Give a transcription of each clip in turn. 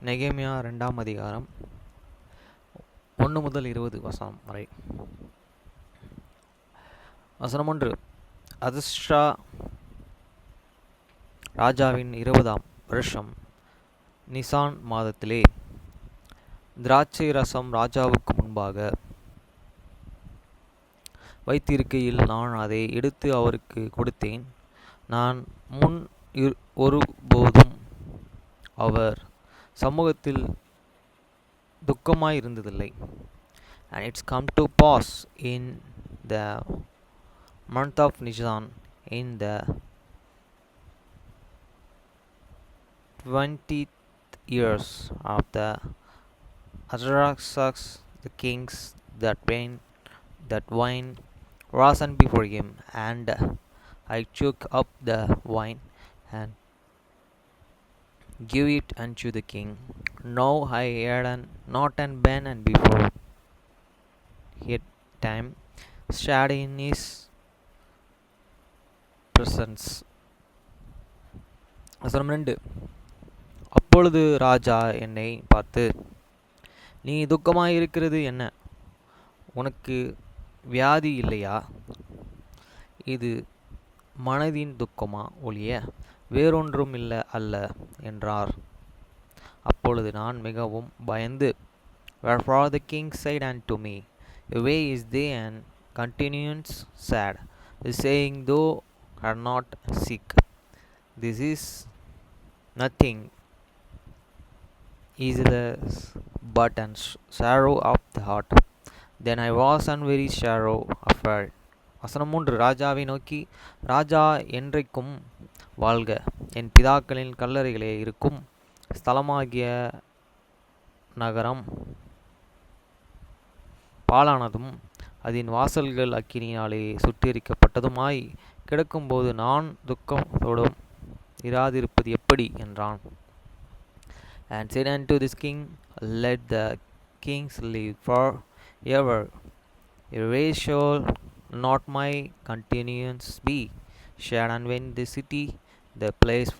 நெகேமியா 2ஆம் அதிகாரம் 1 முதல் 20 வசனம் வரை. வசனம் 1. அதிர்ஷ்டா ராஜாவின் 20ஆம் வருஷம் நிசான் மாதத்திலே திராட்சை ரசம் ராஜாவுக்கு முன்பாக வைத்திருக்கையில் நான் அதை எடுத்து அவருக்கு கொடுத்தேன். நான் முன் ஒருபோதும் அவர் சமூகத்தில் துக்கமாயிருந்ததில்லை. And it's come to pass in the month of Nisan, in the 20th years of the Artaxerxes the kings, that wine risen before him, and I took up the wine and give it unto the king. Now I had not been and before yet time sat in his presence. வசனம் 2. அப்பொழுது ராஜா என்னை பார்த்து, நீ துக்கமாயிருக்கிறது என்ன? உனக்கு வியாதி இல்லையா? இது மனதின் துக்கமா ஒழிய வேறொன்றும் அல்ல என்றார். அப்பொழுது நான் மிகவும் பயந்து, Wherefore the king said unto me, Away is they and continuance sad, saying, Thou art not sick. This is nothing easeless but an sorrow of the heart. Then I was in very sorrow afraid. வசனம் 3. ராஜாவை நோக்கி, ராஜா என்றைக்கும் வாழ்க. என் பிதாக்களின் கல்லறைகளே இருக்கும் ஸ்தலமாகிய நகரம் பாழானதும் அதன் வாசல்கள் அக்கினியாலே சுட்டெரிக்கப்பட்டதுமாய் கிடக்கும்போது நான் துக்கத்தோடும் இராதிருப்பது எப்படி என்றான். And said unto this king, Let the kings live forever. Away shall not my continuance be. Shall and when the city, the place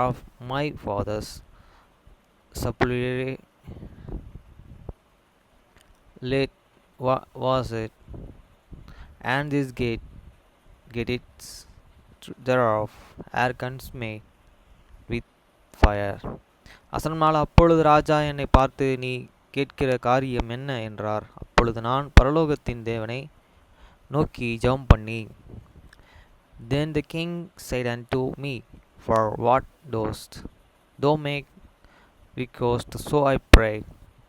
of my fathers sepulchre, late was it, and this gates thereof are consumed with fire. அசன்மால் அப்பொழுது ராஜா என்னை பார்த்து, நீ கேட்கிற காரியம் என்ன என்றார். அப்பொழுது நான் பரலோகத்தின் தேவனை நோக்கி ஜெபம் பண்ணி, Then the king said unto me, For what dost thou make request? So I pray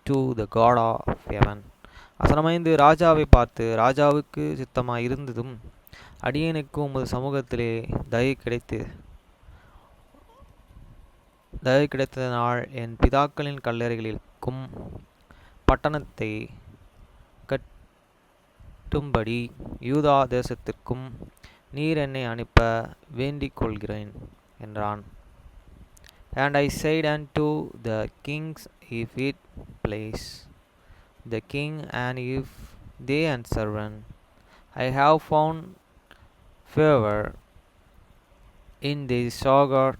to the God of heaven. வசனம் 5. ராஜாவை பார்த்து, ராஜாவுக்கு சித்தமாய் இருந்ததும் அடியேனுக்கு உமது சமூகத்திலே தயை கிடைத்ததனால் என் பிதாக்களின் கல்லறைகளிலும் பட்டணத்தை கட்டும்படி யூதா தேசத்திற்கும் நீர் என்னை அனுப்ப வேண்டிக் கொள்கிறேன் என்றான். And I said unto the kings, If it please the king, and if they answer, I have found favor in thy sight,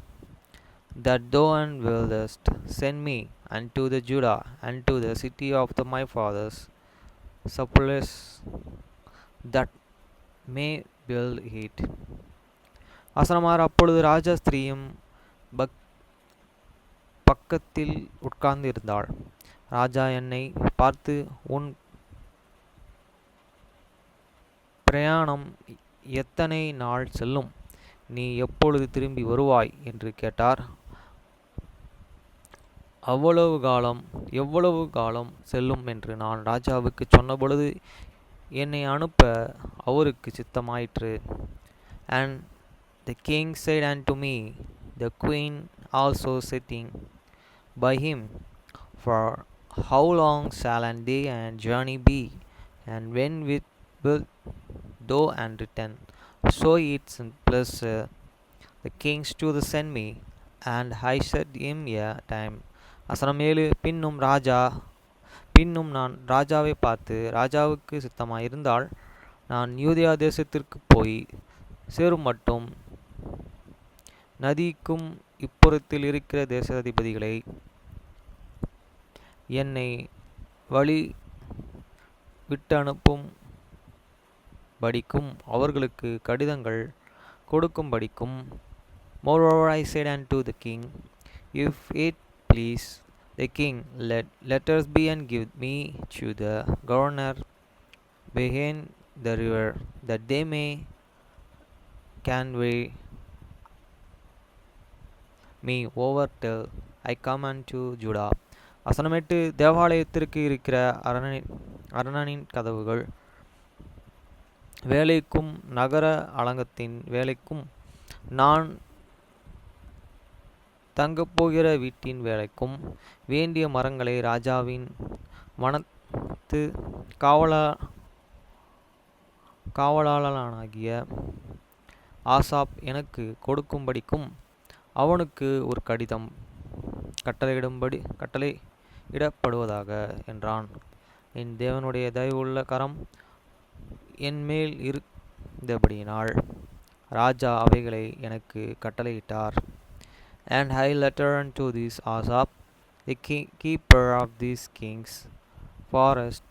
that thou wilt send me unto the Judah, unto the city of my fathers, sepulchres, that may build it. வசனமார். அப்பொழுது ராஜா ஸ்திரீயும் பக்கத்தில் உட்கார்ந்து இருந்தாள். ராஜா என்னை பார்த்து, உன் பிரயாணம் எத்தனை நாள் செல்லும்? நீ எப்பொழுது திரும்பி வருவாய் என்று கேட்டார். எவ்வளவு காலம் செல்லும் என்று நான் ராஜாவுக்கு சொன்னபொழுது என்னை அனுப்ப அவருக்கு சித்தமாயிற்று. And the king said unto me, the queen also sitting by him, For how long shall a day and journey be? And when wilt thou return? So it pleased the kings to send me, and I said him a time. வசனம் 7. பின்னும் நான் ராஜாவை பார்த்து, ராஜாவுக்கு சித்தமாய் இருந்தால் நான் யூதேயா தேசத்திற்கு போய் சேரும் மட்டும் நதிக்கும் இப்புறத்தில் இருக்கிற தேசாதிபதிகளை என்னை வழி விட்டனுப்பும் படிக்கும் அவர்களுக்கு கடிதங்கள் கொடுக்கும்படிக்கும். Moreover I said unto the king, If it please the king, let letters be and give me to the governor behind the river, that they may convey me over till I come unto Judah. வசனமேட்டு தேவாலயத்திற்கு இருக்கிற அரணனின் கதவுகள் வேலைக்கும் நகர அலங்கத்தின் வேலைக்கும் நான் தங்கப்போகிற வீட்டின் வேலைக்கும் வேண்டிய மரங்களை ராஜாவின் வனத்து காவலாளனாகிய ஆசாப் எனக்கு கொடுக்கும்படிக்கும் அவனுக்கு ஒரு கடிதம் கட்டளையிடப்படுவதாக என்றான். என் தேவனுடைய தயவுள்ள கரம் என் மேல் இருந்தபடியினால் ராஜா அவைகளை எனக்கு கட்டளையிட்டார். And I letter unto this Asaph, the keeper of this king's forest,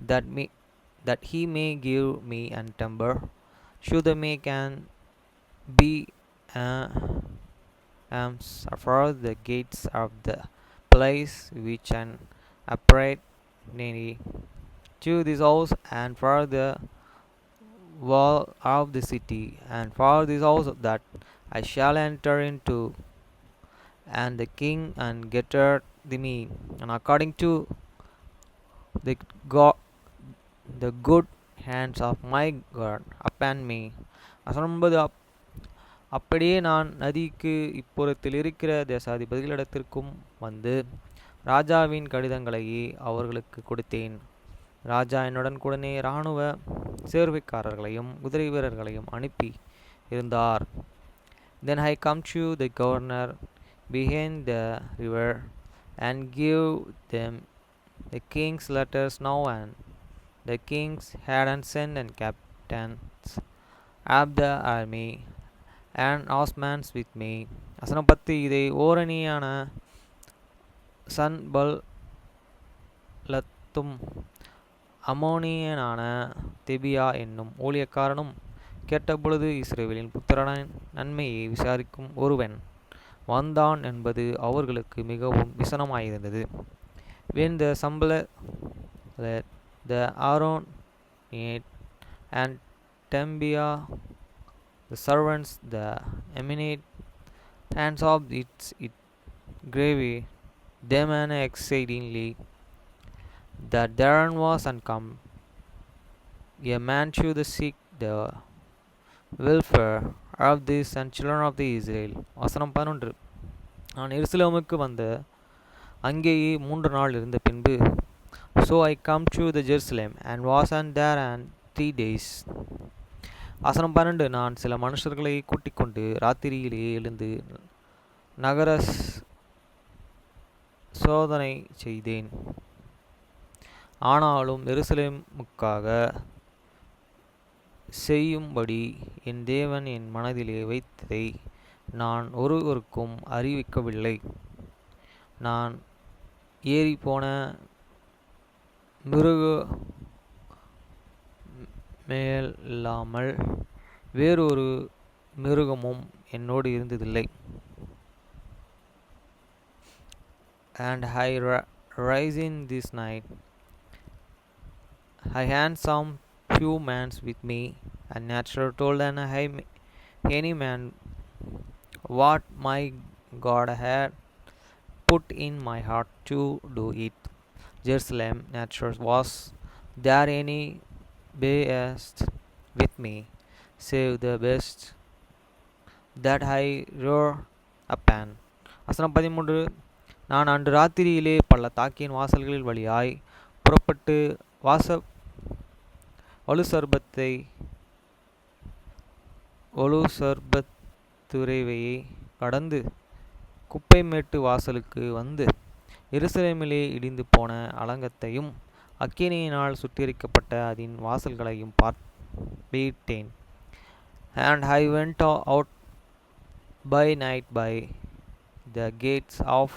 that he may give me and timber, should the may can be arms for the gates of the place which an upright to this house, and for the wall of the city, and for this house that I shall enter into. And the king and getter the me, and according to the good hands of my God upon me. வசனம் 9. அப்படியே நான் நதிக்கு இப்புறத்தில் இருக்கிற தேசாதிபதிகளிடத்திற்கும் வந்து ராஜாவின் கடிதங்களையே அவர்களுக்கு கொடுத்தேன். ராஜா என்னுடன் கூடனே இராணுவ சேர்வைக்காரர்களையும் குதிரை வீரர்களையும் அனுப்பி இருந்தார். Then I come to the governor behind the river, and give them the king's letters now, and the king's hadn't sent and captains of the army and horsemen with me. வசனம் 10. இதை ஓரணியான சன்பல்லத்தும் அம்மோனியனான தெபியா என்னும் ஊழியக்காரனும் கேட்டபொழுது, இஸ்ரவேலின் புத்திரனின் நன்மையை விசாரிக்கும் ஒருவன் வந்தான் என்பது அவர்களுக்கு மிகவும் விசனமாயிருந்தது. When the Sanballat, the Aaronite, and Tobiah, the servants, the eminent hands of it grieved them exceedingly, that there was come a man to seek the welfare of these and children of the Israel. வசனம் 11. நான் எருசலேமுக்கு வந்த அங்கேயே 3 நாள் இருந்த பின்பு, so I come to the Jerusalem and was there and 3 days. வசனம் 12. நான் சில மனுஷர்களை கூட்டிக் கொண்டு ராத்திரியிலே எழுந்து நகர சோதனை செய்தேன். ஆனாலும் எருசலேமுக்காக செய்யும்படி என் தேவன் என் மனதிலே வைத்ததை நான் ஒருவருக்கும் அறிவிக்கவில்லை. நான் ஏறிப்போன மிருகமேல்லாமல் வேறொரு மிருகமும் என்னோடு இருந்ததில்லை. And I rise in this night, I had some few men with me, and natural told any man what my God had put in my heart to do it. Jerusalem, natural, was there any best with me, save the best that I rode upon. வசனம் 13. நான் அன்று ராத்திரியிலே பள்ளத்தாக்கின் வாசல்களில் வழியாய் புறப்பட்டு வலுசர்பத்துறைவையை கடந்து குப்பைமேட்டு வாசலுக்கு வந்து எருசலேமிலே இடிந்து போன அலங்கத்தையும் அக்கினியினால் சுட்டெரிக்கப்பட்ட அதன் வாசல்களையும் பார்ப்பேன். And I went out by night by the gates of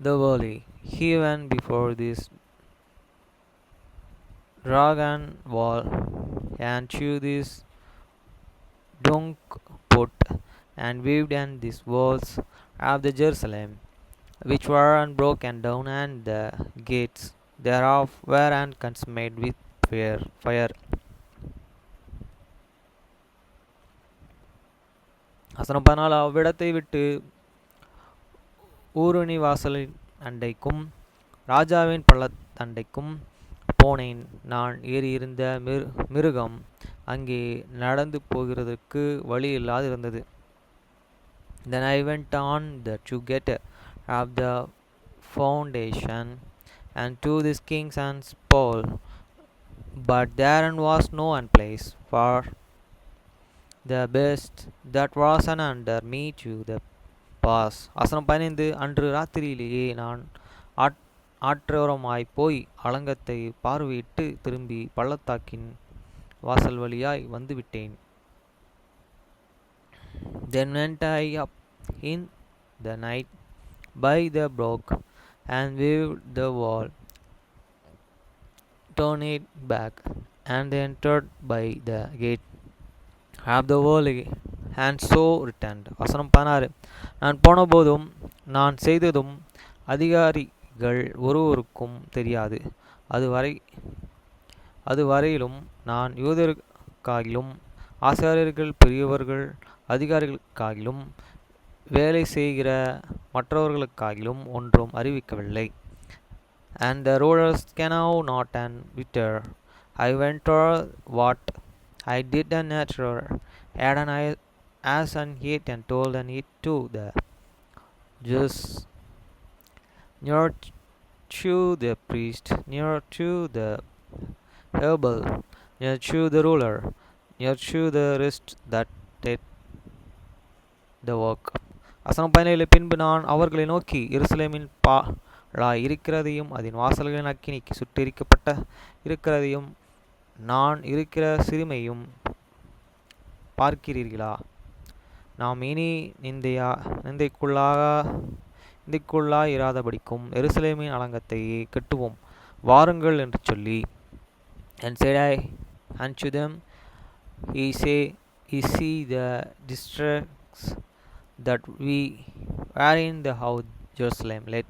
the valley. He went before this dragon wall and to this dung put and weaved in these walls of the Jerusalem, which were unbroken down, and the gates thereof were unconsumed with fire. வசனம் 14 அவ்விடத்தை விட்டு ஊருணி வாசலின் அண்டைக்கும் ராஜாவின் பள்ளத்தண்டைக்கும் போனேன். நான் ஏறியிருந்த மிருகம் அங்கே நடந்து போகிறதற்கு வழி இல்லாதிருந்தது. Then I went on to get of the foundation and to this king's and spoil, but there was no one place for the best that was under me to the pass. வசனம் 15 அன்று ராத்திரியிலேயே நான் ஆற்றோரமாய் போய் அலங்கத்தை பார்வையிட்டு திரும்பி பள்ளத்தாக்கின் வாசல் வழியாய் வந்துவிட்டேன். Then went I up in the night by the brook and weaved the wall, turned it back, and entered by the gate of the valley, and so returned. வசனம் 16 நான் போனபோதும் நான் செய்ததும் அதிகாரிகள் ஒருவருக்கும் தெரியாது. அதுவரையிலும் நான் யூதருக்காகிலும் ஆசாரியர்கள் பெரியவர்கள் அதிகாரிகளுக்காகிலும் வேலை செய்கிற மற்றவர்களுக்காகிலும் ஒன்றும் அறிவிக்கவில்லை. And the rulers canoe not and bitter. I went o'er what I did a natural, had an as an hate and told and it to the Jews, near to the priest, near to the rebel, near to the ruler, near to the rest that did the work. வசனம் 17 பின்பு நான் அவர்களை நோக்கி எருசலேமின் பாழாய் இருக்கிறதையும் அதன் வாசல்களின் அக்கினிக்கு சுட்டெரிக்கப்பட்ட இருக்கிறதையும் நான் இருக்கிற சிறுமையும் பார்க்கிறீர்களா? நாம் இனி நிந்தைக்குள்ளாய் இராதபடிக்கும் எருசலேமின் அலங்கத்தை கட்டுவோம் வாருங்கள் என்று சொல்லி, and said I unto them, ye see the distress that we are in the house Jerusalem, let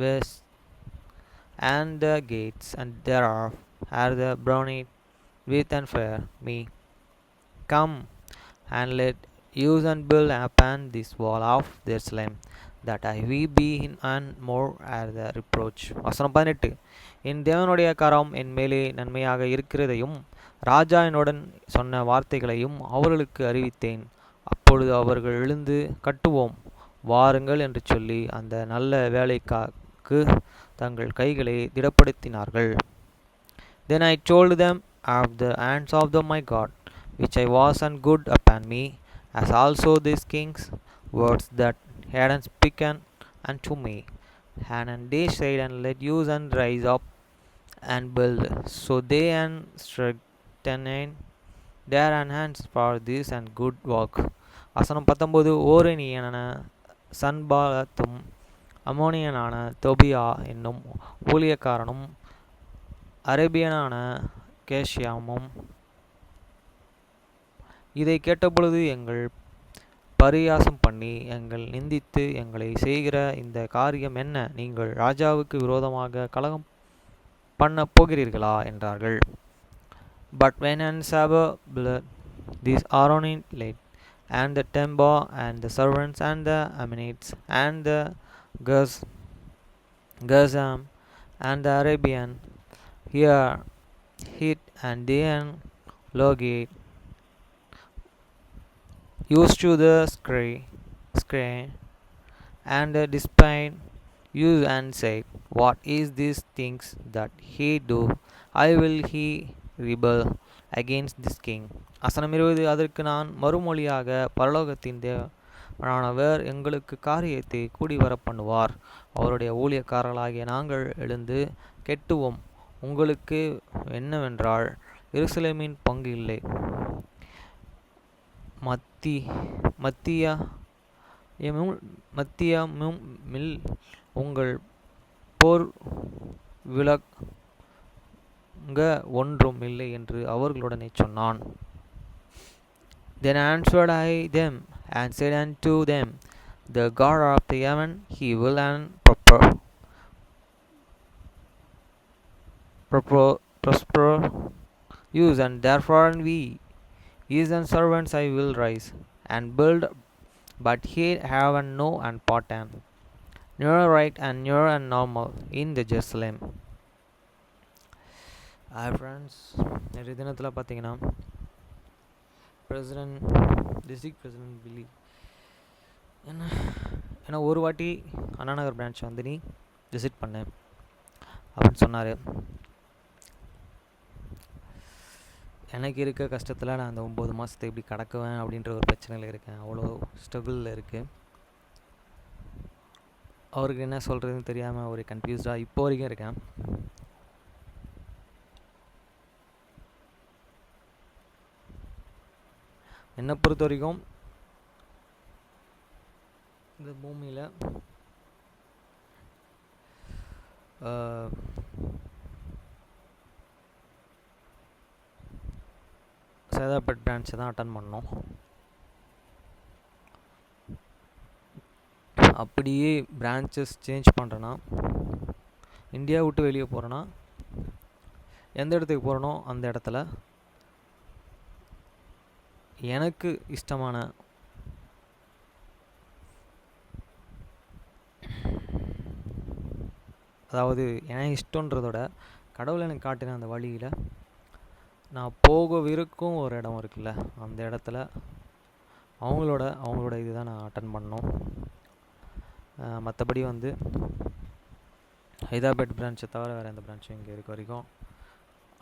west and the gates and thereof are the burned with and fire me. Come and let use and build upon this wall of Jerusalem, that I we be in and more as the reproach. வசனம் 18 என் தேவனுடைய கரம் என் மேலே நன்மையாக இருக்கிறதையும் ராஜா என்னுடன் சொன்ன வார்த்தைகளையும் அவர்களுக்கு அறிவித்தேன். அப்பொழுது அவர்கள் எழுந்து கட்டுவோம் வாருங்கள் என்று சொல்லி அந்த நல்ல வேலைக்காக தங்கள் கைகளை திடப்படுத்தினார்கள். Then I told them of the hands of my God, which I was and good upon me, as also these kings' words that had spoken unto me. And they said, and let use and rise up and build. So they and strengthened their hands for this and good work. வசனம் 19 ஓரேனியனான சன்பாலத்தும் அம்மோனியனான தொபியா என்னும் ஊழியக்காரனும் அரேபியனான கேஷ்யாமும் இதை கேட்டபொழுது எங்கள் பரியாசம் பண்ணி எங்கள் நிந்தித்து எங்களை செய்கிற இந்த காரியம் என்ன? நீங்கள் ராஜாவுக்கு விரோதமாக கலகம் பண்ண போகிறீர்களா என்றார்கள். But when and Sanballat these Aaronite led, and the Tobiah and the servants and the Ammonites and the Gazam and the Arabian here hit and they and Logate used to the screen and despite you and said, what is these things that he do? I will he rebel against this king. வசனம் 20 அதற்கு நான் மறுமொழியாக பரலோகத்தின் தேவனானவர் எங்களுக்கு காரியத்தை கூடி வர பண்ணுவார். அவருடைய ஊழியக்காரர்களாகிய நாங்கள் எழுந்து கெட்டுவோம். உங்களுக்கு என்னவென்றால் எருசலேமின் பங்கு இல்லை. மத்தியமும் உங்கள் போர் விளங்க ஒன்றும் இல்லை என்று அவர்களுடனே சொன்னான். Then answered I them and said unto them, The God of the heaven, he will and prosper use, and therefore we, his and servants, I will rise and build, but he have no and pattern, near right and near and normal in the Jerusalem. Friends, நேற்று தினத்தில் பார்த்தீங்கன்னா district president பில்லி ஏன்னா ஒரு வாட்டி Anna Nagar branch வந்து நீ visit பண்ணேன் அப்படின்னு சொன்னார். எனக்கு இருக்க கஷ்டத்தில் நான் அந்த 9 மாதத்தை எப்படி கடக்குவேன் அப்படின்ற ஒரு பிரச்சனையில் இருக்கேன். அவ்வளோ ஸ்ட்ரகிளில் இருக்குது. அவருக்கு என்ன சொல்கிறதுன்னு தெரியாமல் ஒரு கன்ஃபியூஸ்டாக இப்போ வரைக்கும் இருக்கேன். என்னை பொறுத்த வரைக்கும் இந்த பூமியில் சேதாப்பேட் பிரான்ச்சை தான் அட்டன் பண்ணோம். அப்படியே பிரான்ச்சஸ் சேஞ்ச் பண்ணுறேன்னா, இந்தியா விட்டு வெளியே போகிறேன்னா, எந்த இடத்துக்கு போகிறனோ அந்த இடத்துல எனக்கு இஷ்டமான அதாவது என் இஷ்டன்றதோட கடவுள் எனக்கு காட்டின அந்த வழியில் நான் போகவிருக்கும் ஒரு இடம் இருக்குல்ல, அந்த இடத்துல அவங்களோட இதுதான் நான் அட்டன் பண்ணோம். மற்றபடி வந்து ஹைதராபாத் பிரான்ச்சை தவிர வேறு எந்த பிரான்ச்சும் இங்கே இருக்க வரைக்கும்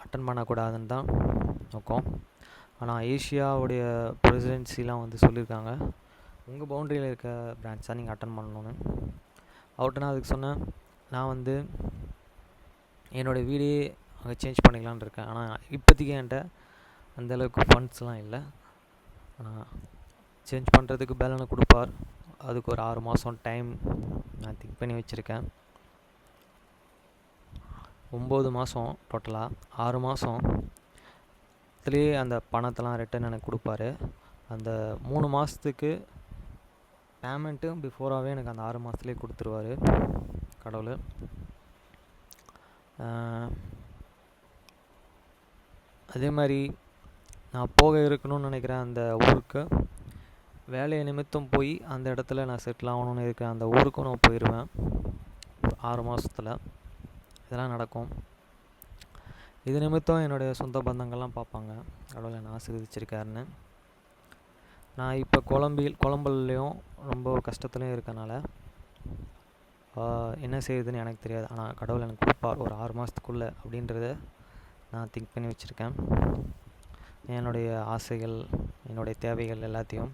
அட்டன் பண்ணக்கூடாதுன்னு தான் நோக்கம். ஆனால் ஏஷியாவுடைய பிரசிடென்சிலாம் வந்து சொல்லியிருக்காங்க, உங்கள் பவுண்ட்ரியில் இருக்க பிரான்ச் தான் நீங்கள் அட்டன் பண்ணணுன்னு. அவர்கிட்ட நான் அதுக்கு சொன்னேன், நான் வந்து என்னோடய வீடே அங்கே சேஞ்ச் பண்ணிக்கலான்னு இருக்கேன். ஆனால் இப்போதைக்கு என்கிட்ட அந்தளவுக்கு ஃபண்ட்ஸ்லாம் இல்லை. ஆனால் சேஞ்ச் பண்ணுறதுக்கு பேலனை கொடுப்பார். அதுக்கு ஒரு 6 மாதம் டைம் நான் திங்க் பண்ணி வச்சுருக்கேன். 9 மாதம் டோட்டலாக. 6 மாதத்துலேயே அந்த பணத்தெல்லாம் ரிட்டன் எனக்கு கொடுப்பாரு. அந்த 3 மாதத்துக்கு பேமெண்ட்டும் பிஃபோராகவே எனக்கு அந்த 6 மாதத்துலேயே கொடுத்துருவார் கடவுள். அதே மாதிரி நான் போக இருக்கணும்னு நினைக்கிறேன் அந்த ஊருக்கு வேலையை நிமித்தம் போய் அந்த இடத்துல நான் செட்டில் ஆகணும்னு இருக்கிற அந்த ஊருக்கும் நான் போயிடுவேன் 6 மாதத்தில். இதெல்லாம் நடக்கும். இது நிமித்தம் என்னுடைய சொந்த பந்தங்கள்லாம் பார்ப்பாங்க கடவுளை நான் ஆசீர்வதிச்சிருக்காருன்னு. நான் இப்போ கொழம்புலையும் ரொம்ப கஷ்டத்துலையும் இருக்கனால என்ன செய்யுதுன்னு எனக்கு தெரியாது. ஆனால் கடவுள் எனக்கு கொடுப்பார் ஒரு 6 மாதத்துக்குள்ளே அப்படின்றத நான் திங்க் பண்ணி வச்சுருக்கேன். என்னுடைய ஆசைகள், என்னுடைய தேவைகள் எல்லாத்தையும்.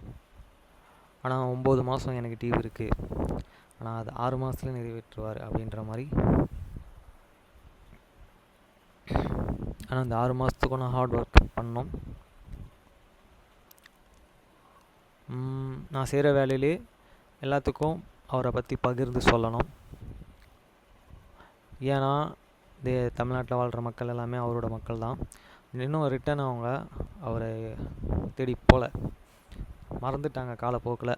ஆனால் 9 மாதம் எனக்கு டீவ் இருக்குது, ஆனால் அது 6 மாதத்துல நிறைவேற்றுவார் அப்படின்ற மாதிரி. ஆனால் அந்த 6 மாதத்துக்கும் நான் ஹார்ட் ஒர்க் பண்ணணும். நான் செய்கிற வேலையிலே எல்லாத்துக்கும் அவரை பற்றி பகிர்ந்து சொல்லணும். ஏன்னா தமிழ்நாட்டில் வாழ்கிற மக்கள் எல்லாமே அவரோட மக்கள் தான். இன்னும் ரிட்டன் அவங்க அவரை தேடி போகல, மறந்துட்டாங்க காலப்போக்கில்.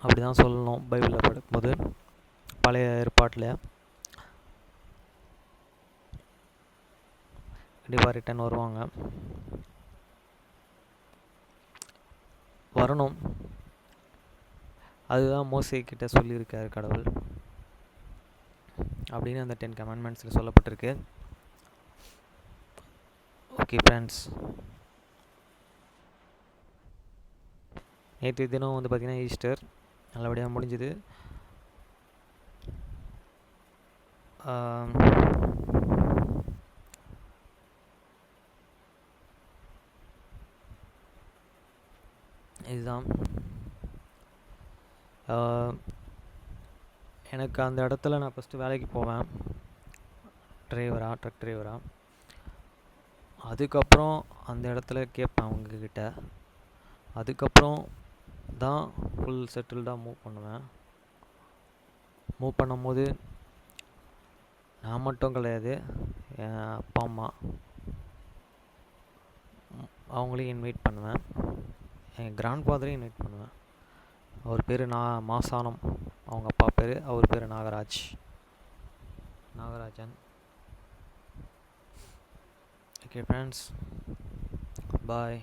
அப்படி தான் சொல்லணும். பைபிளில் படிக்கும்போது பழைய ஏற்பாட்டில் கண்டிப்பாக ரிட்டன் வருவாங்க, வரணும். அதுதான் மோசே கிட்ட சொல்லியிருக்காரு கடவுள் அப்படின்னு அந்த 10 கமாண்ட்மெண்ட்ஸில் சொல்லப்பட்டிருக்கு. ஓகே ஃப்ரெண்ட்ஸ், நேற்று தினம் வந்து பார்த்திங்கன்னா ஈஸ்டர் நல்லபடியாக முடிஞ்சுது. இதுதான் எனக்கு அந்த இடத்துல நான் ஃபஸ்ட்டு வேலைக்கு போவேன் ட்ரக் டிரைவராக. அதுக்கப்புறம் அந்த இடத்துல கேட்பேன் அவங்கக்கிட்ட. அதுக்கப்புறம் தான் ஃபுல் செட்டில்டாக மூவ் பண்ணுவேன். மூவ் பண்ணும்போது நான் மட்டும் கிடையாது, என் அப்பா அம்மா அவங்களையும் இன்வைட் பண்ணுவேன். என் கிராண்ட் ஃபாதரையும் இன்வைட் பண்ணுவேன். அவர் பேர் மாசானம், அவங்க அப்பா பேர், அவர் பேர் நாகராஜன். ஓகே ஃப்ரெண்ட்ஸ், பாய்.